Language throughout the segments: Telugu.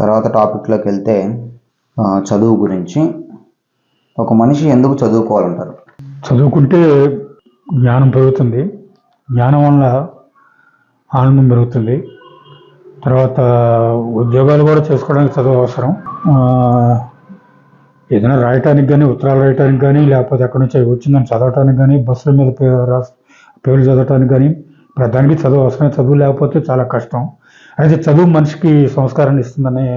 తర్వాత టాపిక్లోకి వెళ్తే చదువు గురించి. ఒక మనిషి ఎందుకు చదువుకోవాలంటారు? చదువుకుంటే జ్ఞానం పెరుగుతుంది. జ్ఞానం వల్ల ఆనందం పెరుగుతుంది. తర్వాత ఉద్యోగాలు కూడా చేసుకోవడానికి చదువు అవసరం. ఏదైనా రాయటానికి కానీ, ఉత్తరాలు రాయటానికి కానీ, లేకపోతే ఎక్కడి నుంచి వచ్చిందని చదవటానికి కానీ, బస్సుల మీద పేర్లు చదవటానికి కానీ, ప్రధానికి చదువు అవసరం. చదువు లేకపోతే చాలా కష్టం. అయితే చదువు మనిషికి సంస్కారాన్ని ఇస్తుందనే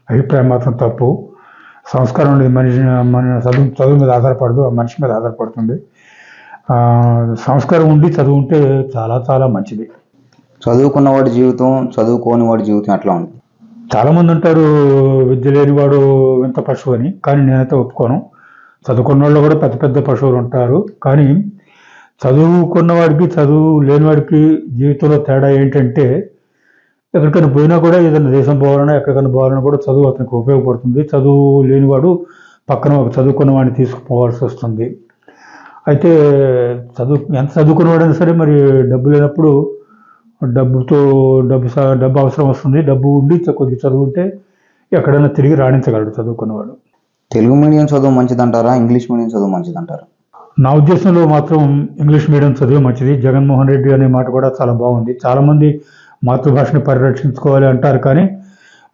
అభిప్రాయం మాత్రం తప్పు. సంస్కారం అనేది మన చదువు మీద ఆధారపడదు, ఆ మనిషి మీద ఆధారపడుతుంది. సంస్కారం ఉండి చదువు ఉంటే చాలా చాలా మంచిది. చదువుకున్నవాడి జీవితం, చదువుకోని వాడి జీవితం ఎట్లా ఉంది? చాలామంది ఉంటారు విద్య లేనివాడు వింత పశువు అని, కానీ నేనైతే ఒప్పుకోను. చదువుకున్న వాళ్ళు కూడా పెద్ద పెద్ద పశువులు ఉంటారు. కానీ చదువుకున్నవాడికి చదువు లేనివాడికి జీవితంలో తేడా ఏంటంటే, ఎక్కడికైనా పోయినా కూడా, ఏదైనా దేశం పోవాలన్నా ఎక్కడికైనా పోవాలన్నా కూడా చదువు అతనికి ఉపయోగపడుతుంది. చదువు లేనివాడు పక్కన ఒక చదువుకున్న వాడిని తీసుకుపోవాల్సి వస్తుంది. అయితే ఎంత చదువుకున్నవాడైనా సరే మరి డబ్బు లేనప్పుడు డబ్బు అవసరం వస్తుంది. డబ్బు ఉండి కొద్దిగా చదువు ఉంటే ఎక్కడైనా తిరిగి రాణించగలడు చదువుకున్నవాడు. తెలుగు మీడియం చదువు మంచిదంటారా, ఇంగ్లీష్ మీడియం చదువు మంచిదంటారా? నా ఉద్దేశంలో మాత్రం ఇంగ్లీష్ మీడియం చదువు మంచిది. జగన్మోహన్ రెడ్డి అనే మాట కూడా చాలా బాగుంది. చాలామంది మాతృభాషని పరిరక్షించుకోవాలి అంటారు, కానీ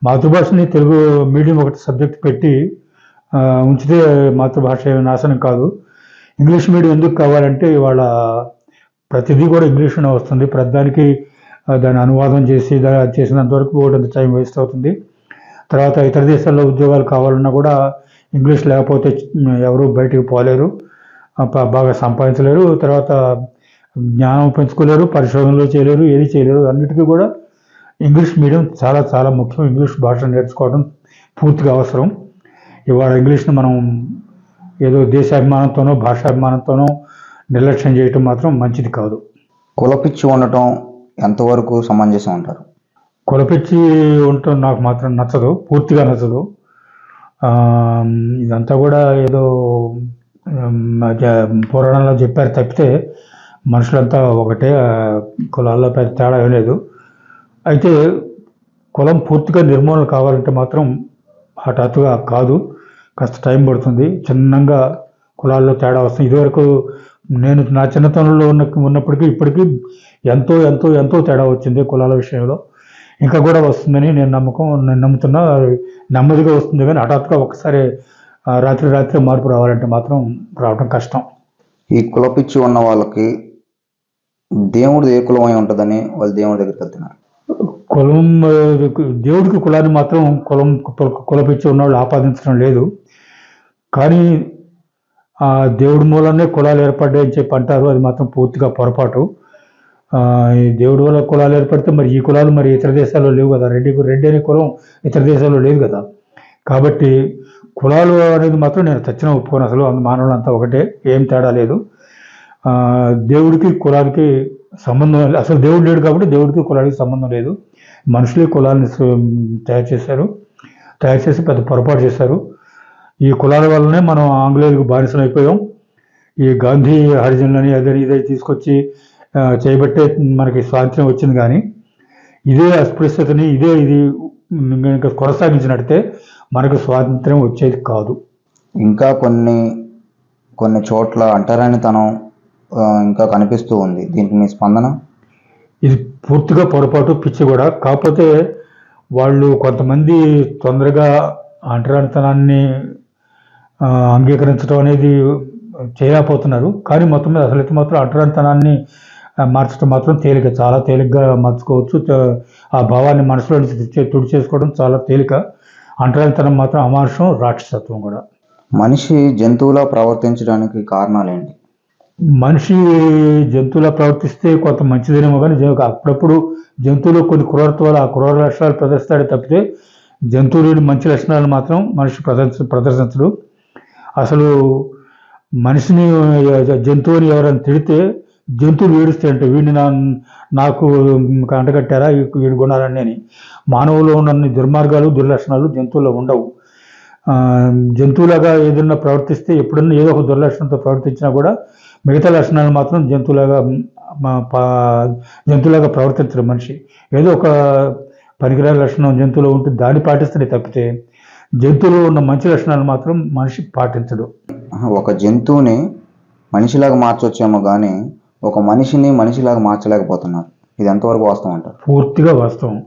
మాతృభాషని తెలుగు మీడియం ఒకటి సబ్జెక్ట్ పెట్టి ఉంచితే మాతృభాష నాశనం కాదు. ఇంగ్లీష్ మీడియం ఎందుకు కావాలంటే ఇవాళ ప్రతిదీ కూడా ఇంగ్లీష్లోనే వస్తుంది. ప్రతిదానికి దాన్ని అనువాదం చేసి చేసినంత వరకు ఒకటి టైం వేస్ట్ అవుతుంది. తర్వాత ఇతర దేశాల్లో ఉద్యోగాలు కావాలన్నా కూడా ఇంగ్లీష్ లేకపోతే ఎవరు బయటికి పోలేరు, బాగా సంపాదించలేరు, తర్వాత జ్ఞానం పెంచుకోలేరు, పరిశోధనలు చేయలేరు, ఏది చేయలేరు. అన్నిటికీ కూడా ఇంగ్లీష్ మీడియం చాలా చాలా ముఖ్యం. ఇంగ్లీష్ భాష నేర్చుకోవడం పూర్తిగా అవసరం. ఇవాళ ఇంగ్లీష్ని మనం ఏదో దేశాభిమానంతోనో భాషాభిమానంతోనో నిర్లక్ష్యం చేయటం మాత్రం మంచిది కాదు. కులపిచ్చి ఉండటం ఎంతవరకు సమంజసం అంటారు? కులపిచ్చి ఉండటం నాకు మాత్రం నచ్చదు, పూర్తిగా నచ్చదు. ఇదంతా కూడా ఏదో పురాణంలో చెప్పారు తప్పితే మనుషులంతా ఒకటే, కులాల్లో పెద్ద తేడా ఏం లేదు. అయితే కులం పూర్తిగా నిర్మూలన కావాలంటే మాత్రం హఠాత్తుగా కాదు, కాస్త టైం పడుతుంది. చిన్నగా కులాల్లో తేడా వస్తుంది. ఇదివరకు నేను నా చిన్నతనంలో ఉన్నప్పటికీ ఇప్పటికీ ఎంతో ఎంతో ఎంతో తేడా వచ్చింది కులాల విషయంలో. ఇంకా కూడా వస్తుందని నేను నమ్ముతున్నా. నెమ్మదిగా వస్తుంది, కానీ హఠాత్తుగా ఒకసారి రాత్రి మార్పు రావాలంటే మాత్రం రావడం కష్టం. ఈ కులపిచ్చి ఉన్న వాళ్ళకి దేవుడు ఏ కులమై ఉంటుందని వాళ్ళు దేవుడి దగ్గరికి వెళ్తున్నారు. కులం, దేవుడికి కులాన్ని మాత్రం కులపిచ్చి ఉన్న వాళ్ళు ఆపాదించడం లేదు. కానీ ఆ దేవుడి మూలనే కులాలు ఏర్పడ్డాయని చెప్పి అంటారు. అది మాత్రం పూర్తిగా పొరపాటు. ఈ దేవుడి వల్ల కులాలు ఏర్పడితే మరి ఈ కులాలు మరి ఇతర దేశాల్లో లేవు కదా. రెడ్డి అనే కులం ఇతర దేశాల్లో లేదు కదా. కాబట్టి కులాలు అనేది మాత్రం నేను చచ్చిన ఒప్పుకోను. అసలు మానవులంతా ఒకటే, ఏం తేడా లేదు. దేవుడికి కులానికి సంబంధం, అసలు దేవుడు లేడు కాబట్టి దేవుడికి కులానికి సంబంధం లేదు. మనుషులే కులాన్ని తయారు చేసి పెద్ద పొరపాటు చేశారు. ఈ కులాల వల్లనే మనం ఆంగ్లేయులకు బానిసం అయిపోయాం. ఈ గాంధీ హరిజనులని అదని ఇదే తీసుకొచ్చి చేయబట్టే మనకి స్వాతంత్ర్యం వచ్చింది. కానీ ఇదే అస్పృశ్యతని ఇది కొనసాగించినట్టే మనకు స్వాతంత్ర్యం వచ్చేది కాదు. ఇంకా కొన్ని చోట్ల అంటరానితనం ఇంకా కనిపిస్తూ ఉంది. దీనికి మీ స్పందన? ఇది పూర్తిగా పొరపాటు, పిచ్చి కూడా. కాకపోతే వాళ్ళు కొంతమంది తొందరగా అంటరానితనాన్ని అంగీకరించడం అనేది చేయలేకపోతున్నారు. కానీ మొత్తం మీద అసలు మాత్రం అంటరానితనాన్ని మార్చడం మాత్రం తేలిక, చాలా తేలిగ్గా మార్చుకోవచ్చు. ఆ భావాన్ని మనసులో తుడి చేసుకోవడం చాలా తేలిక. అంటరానితనం మాత్రం అమానుషం, రాక్షసత్వం కూడా. మనిషి జంతువులా ప్రవర్తించడానికి కారణాలు ఏంటి? మనిషి జంతువులా ప్రవర్తిస్తే కొంత మంచిదేనేమో, కానీ అప్పుడప్పుడు జంతువులు కొన్ని క్రూరత్వాలు, ఆ క్రూర లక్షణాలు ప్రదర్శిస్తాడే తప్పితే జంతువులోని మంచి లక్షణాలు మాత్రం మనిషి ప్రదర్శించడు. అసలు మనిషిని, జంతువుని ఎవరైనా తిడితే జంతువులు ఏడుస్తాయంటే వీడిని నాకు అంటగట్టారా వీడి గుణాలన్నీ అని. మానవులో ఉన్న దుర్మార్గాలు, దుర్లక్షణాలు జంతువుల్లో ఉండవు. జంతువులాగా ఏదైనా ప్రవర్తిస్తే, ఎప్పుడన్నా ఏదో ఒక దుర్లక్షణంతో ప్రవర్తించినా కూడా మిగతా లక్షణాలు మాత్రం జంతువులాగా ప్రవర్తించరు మనిషి. ఏదో ఒక పనికిరాని లక్షణం జంతువులో ఉంటే దాన్ని పాటిస్తేనే తప్పితే జంతువులో ఉన్న మంచి లక్షణాలు మాత్రం మనిషి పాటించడు. ఒక జంతువుని మనిషిలాగా మార్చొచ్చేమో కానీ ఒక మనిషిని మనిషిలాగా మార్చలేకపోతున్నారు. ఇది ఎంతవరకు వాస్తవం అంటారు? పూర్తిగా వాస్తవం.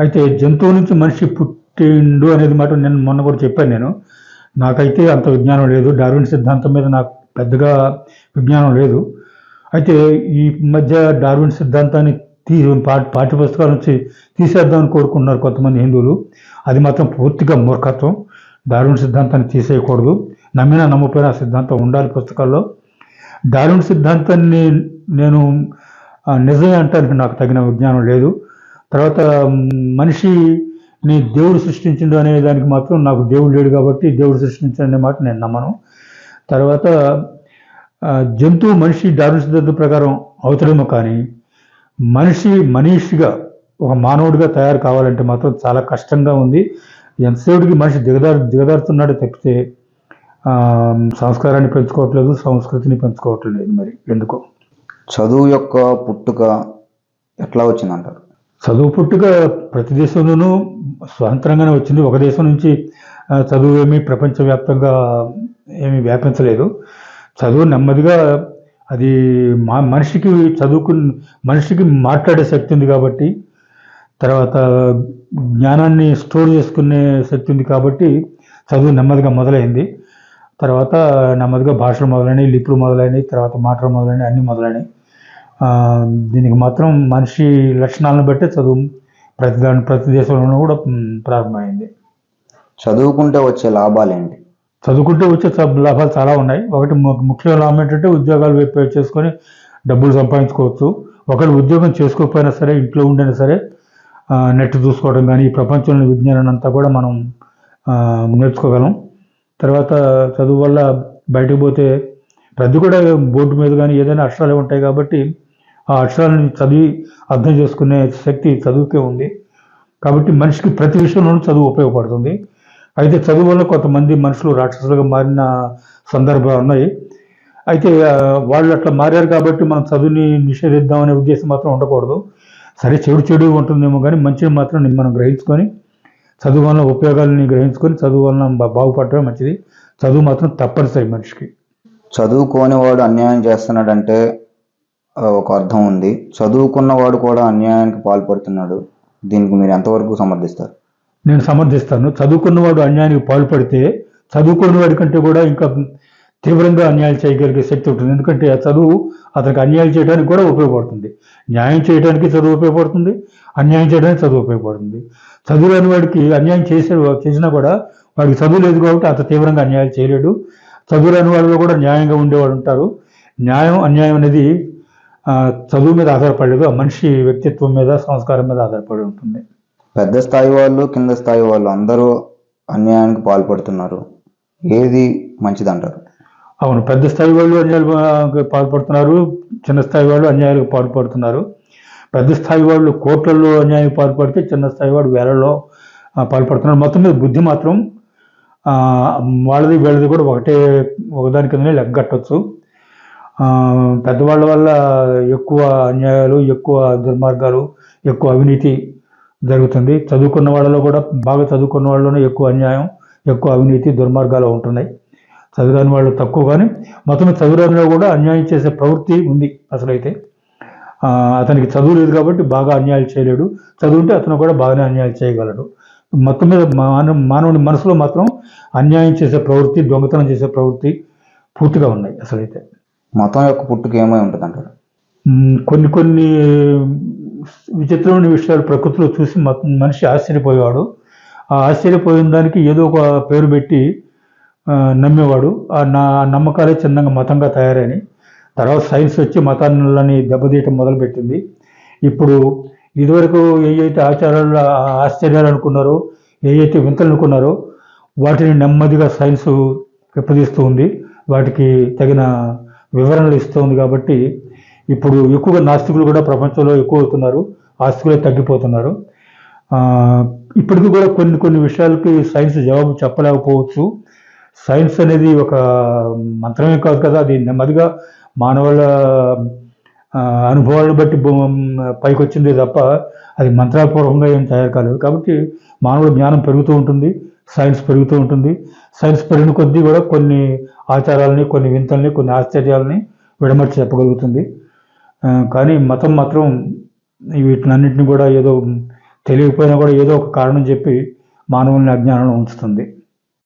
అయితే జంతువు నుంచి మనిషి పుట్టిండు అనేది మాట నేను మొన్న కూడా చెప్పాను. నేను నాకైతే అంత విజ్ఞానం లేదు, డార్విన్ సిద్ధాంతం మీద నాకు పెద్దగా విజ్ఞానం లేదు. అయితే ఈ మధ్య డార్విన్ సిద్ధాంతాన్ని పాఠ్య పుస్తకాల నుంచి తీసేద్దామని కోరుకుంటున్నారు కొంతమంది హిందువులు. అది మాత్రం పూర్తిగా మూర్ఖత్వం. డార్విన్ సిద్ధాంతాన్ని తీసేయకూడదు. నమ్మినా నమ్మపోయినా సిద్ధాంతం ఉండాలి పుస్తకాల్లో. డార్విన్ సిద్ధాంతాన్ని నేను నిజమే అంటానికి నాకు తగిన విజ్ఞానం లేదు. తర్వాత మనిషిని దేవుడు సృష్టించిండు అనే దానికి మాత్రం నాకు దేవుడు లేడు కాబట్టి దేవుడు సృష్టించనే మాట నేను నమ్మను. తర్వాత జంతువు మనిషి డార్విన్ సిద్ధాంతం ప్రకారం అవుతాడేమో కానీ మనిషిగా ఒక మానవుడిగా తయారు కావాలంటే మాత్రం చాలా కష్టంగా ఉంది. ఎంతసేపుడికి మనిషి దిగదారుతున్నాడే తప్పితే సంస్కారాన్ని పెంచుకోవట్లేదు, సంస్కృతిని పెంచుకోవట్లేదు. మరి ఎందుకో. చదువు యొక్క పుట్టుక ఎట్లా వచ్చిందంటారు? చదువు పుట్టుక ప్రతి దేశంలోనూ స్వతంత్రంగానే వచ్చింది. ఒక దేశం నుంచి చదువు ఏమీ ప్రపంచవ్యాప్తంగా ఏమీ వ్యాపించలేదు. చదువు నెమ్మదిగా అది మనిషికి మాట్లాడే శక్తి ఉంది కాబట్టి, తర్వాత జ్ఞానాన్ని స్టోర్ చేసుకునే శక్తి ఉంది కాబట్టి చదువు నెమ్మదిగా మొదలైంది. తర్వాత నెమ్మదిగా భాషలు మొదలైనవి, లిపులు మొదలైనవి, తర్వాత మాటలు మొదలైనవి, అన్నీ మొదలైనవి. దీనికి మాత్రం మనిషి లక్షణాలను బట్టే చదువు ప్రతి దేశంలోనూ కూడా ప్రారంభమైంది. చదువుకుంటే వచ్చే లాభాలు ఏంటి? చదువుకుంటే వచ్చే లాభాలు చాలా ఉన్నాయి. ఒకటి ముఖ్య లాభం ఏంటంటే ఉద్యోగాలు వైపు చేసుకొని డబ్బులు సంపాదించుకోవచ్చు. ఒకళ్ళు ఉద్యోగం చేసుకోకపోయినా సరే, ఇంట్లో ఉండైనా సరే నెట్ చూసుకోవడం కానీ ఈ ప్రపంచంలోని విజ్ఞానాన్ని అంతా కూడా మనం నేర్చుకోగలం. తర్వాత చదువు వల్ల బయటకు పోతే ప్రతి కూడా బోర్డు మీద కానీ ఏదైనా అక్షరాలు ఉంటాయి కాబట్టి ఆ అక్షరాలను చదివి అర్థం చేసుకునే శక్తి చదువుకే ఉంది. కాబట్టి మనిషికి ప్రతి విషయంలోనూ చదువు ఉపయోగపడుతుంది. అయితే చదువు వల్ల కొంతమంది మనుషులు రాక్షసులుగా మారిన సందర్భాలు ఉన్నాయి. అయితే వాళ్ళు అట్లా మారారు కాబట్టి మనం చదువుని నిషేధిద్దామనే ఉద్దేశం మాత్రం ఉండకూడదు. సరే, చెడు ఉంటుందేమో కానీ మంచిని మాత్రం మనం గ్రహించుకొని చదువు వలన ఉపయోగాలని గ్రహించుకొని చదువు వలన బాగుపడటమే మంచిది. చదువు మాత్రం తప్పనిసరి మనిషికి. చదువుకోనివాడు అన్యాయం చేస్తున్నాడంటే ఒక అర్థం ఉంది. చదువుకున్నవాడు కూడా అన్యాయానికి పాల్పడుతున్నాడు. దీనికి మీరు ఎంతవరకు సమర్థిస్తారు? నేను సమర్థిస్తాను. చదువుకున్నవాడు అన్యాయానికి పాల్పడితే చదువుకున్న వాడి కంటే కూడా ఇంకా తీవ్రంగా అన్యాయం చేయగలిగే శక్తి ఉంటుంది. ఎందుకంటే ఆ చదువు అతనికి అన్యాయం చేయడానికి కూడా ఉపయోగపడుతుంది. న్యాయం చేయడానికి చదువు ఉపయోగపడుతుంది, అన్యాయం చేయడానికి చదువు ఉపయోగపడుతుంది. చదువు లేని వాడికి అన్యాయం చేసినా కూడా వాడికి చదువు లేదు కాబట్టి అంత తీవ్రంగా అన్యాయం చేయలేడు. చదువు లేని వాళ్ళలో కూడా న్యాయంగా ఉండేవాడు ఉంటారు. న్యాయం అన్యాయం అనేది చదువు మీద ఆధారపడలేదు, ఆ మనిషి వ్యక్తిత్వం మీద, సంస్కారం మీద ఆధారపడి ఉంటుంది. పెద్ద స్థాయి వాళ్ళు, కింద స్థాయి వాళ్ళు అందరూ అన్యాయానికి పాల్పడుతున్నారు. ఏది మంచిదంటారు? అవును, పెద్ద స్థాయి వాళ్ళు అన్యాయాలకు పాల్పడుతున్నారు, చిన్న స్థాయి వాళ్ళు అన్యాయాలకు పాల్పడుతున్నారు. పెద్ద స్థాయి వాళ్ళు కోట్లలో అన్యాయం పాల్పడితే చిన్న స్థాయి వాడు వేలల్లో పాల్పడుతున్నారు. మొత్తం మీద బుద్ధి మాత్రం వాళ్ళది వీళ్ళది కూడా ఒకదాని కిందనే లెక్కగట్టవచ్చు. పెద్దవాళ్ళ వల్ల ఎక్కువ అన్యాయాలు, ఎక్కువ దుర్మార్గాలు, ఎక్కువ అవినీతి జరుగుతుంది. చదువుకున్న వాళ్ళలో కూడా బాగా చదువుకున్న వాళ్ళలోనే ఎక్కువ అన్యాయం, ఎక్కువ అవినీతి, దుర్మార్గాలు ఉంటున్నాయి. చదువురాని వాళ్ళు తక్కువ, కానీ మొత్తం చదువురానిలో కూడా అన్యాయం చేసే ప్రవృత్తి ఉంది. అసలైతే అతనికి చదువు లేదు కాబట్టి బాగా అన్యాయాలు చేయలేడు, చదువుంటే అతను కూడా బాగానే అన్యాయాలు చేయగలడు. మొత్తం మీద మానవుని మనసులో మాత్రం అన్యాయం చేసే ప్రవృత్తి, దొంగతనం చేసే ప్రవృత్తి పూర్తిగా ఉన్నాయి. అసలైతే మతం యొక్క పుట్టుక ఏమై ఉంటుంది అంటారు? కొన్ని విచిత్రమైన విషయాలు ప్రకృతిలో చూసి మనిషి ఆశ్చర్యపోయేవాడు. ఆ ఆశ్చర్యపోయిన దానికి ఏదో ఒక పేరు పెట్టి నమ్మేవాడు. ఆ నమ్మకాలే చిన్నగా మతంగా తయారైన తర్వాత సైన్స్ వచ్చి మతాలని దెబ్బతీయటం మొదలుపెట్టింది. ఇప్పుడు ఇదివరకు ఏవైతే ఆశ్చర్యాలు అనుకున్నారో, ఏవైతే వింతలు అనుకున్నారో వాటిని నెమ్మదిగా సైన్స్ విప్పదీస్తూ ఉంది, వాటికి తగిన వివరణలు ఇస్తూ ఉంది. కాబట్టి ఇప్పుడు ఎక్కువగా నాస్తికులు కూడా ప్రపంచంలో ఎక్కువ అవుతున్నారు, ఆస్తికులే తగ్గిపోతున్నారు. ఇప్పటికీ కూడా కొన్ని విషయాలకి సైన్స్ జవాబు చెప్పలేకపోవచ్చు. సైన్స్ అనేది ఒక మంత్రమే కాదు కదా, అది నెమ్మదిగా మానవుల అనుభవాలను బట్టి పైకి వచ్చిందే తప్ప అది మంత్రాపూర్వకంగా ఏం తయారు కాలేదు. కాబట్టి మానవుడు జ్ఞానం పెరుగుతూ ఉంటుంది, సైన్స్ పెరుగుతూ ఉంటుంది. సైన్స్ పెరిగిన కొద్దీ కూడా కొన్ని ఆచారాలని, కొన్ని వింతల్ని, కొన్ని ఆశ్చర్యాలని విడమర్చి చెప్పగలుగుతుంది. కానీ మతం మాత్రం వీటినన్నింటినీ కూడా ఏదో తెలియకపోయినా కూడా ఏదో ఒక కారణం చెప్పి మానవుల్ని అజ్ఞానంలో ఉంచుతుంది.